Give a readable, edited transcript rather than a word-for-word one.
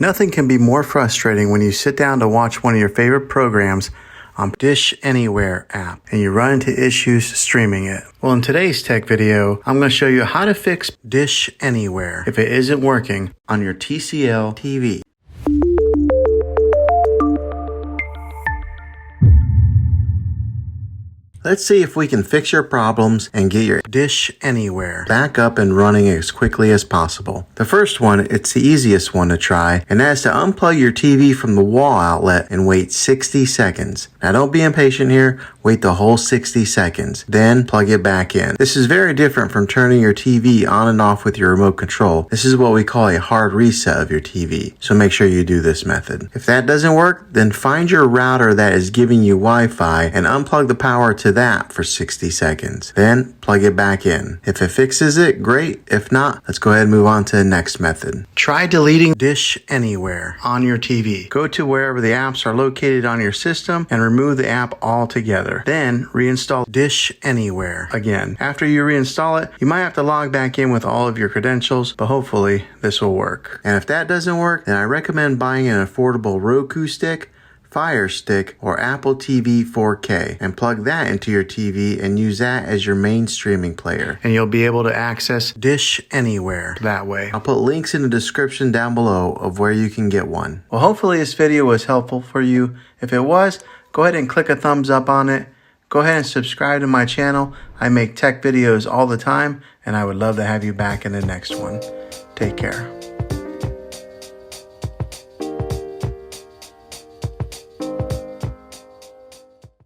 Nothing can be more frustrating when you sit down to watch one of your favorite programs on Dish Anywhere app and you run into issues streaming it. Well, in today's tech video, I'm going to show you how to fix Dish Anywhere if it isn't working on your TCL TV. Let's see if we can fix your problems and get your Dish Anywhere back up and running as quickly as possible. The first one, it's the easiest one to try, and that's to unplug your TV from the wall outlet and wait 60 seconds. Now don't be impatient here, wait the whole 60 seconds, then plug it back in. This is very different from turning your TV on and off with your remote control. This is what we call a hard reset of your TV, so make sure you do this method. If that doesn't work, then find your router that is giving you Wi-Fi and unplug the power to that for 60 seconds. Then plug it back in. If it fixes it, great. If not, let's go ahead and move on to the next method. Try deleting Dish Anywhere on your TV. Go to wherever the apps are located on your system and remove the app altogether. Then reinstall Dish Anywhere again. After you reinstall it, you might have to log back in with all of your credentials, but hopefully this will work. And if that doesn't work, then I recommend buying an affordable Roku stick, Fire Stick, or Apple TV 4K and plug that into your TV and use that as your main streaming player. And you'll be able to access Dish Anywhere that way. I'll put links in the description down below of where you can get one. Well, hopefully this video was helpful for you. If it was, go ahead and click a thumbs up on it. Go ahead and subscribe to my channel. I make tech videos all the time, and I would love to have you back in the next one. Take care.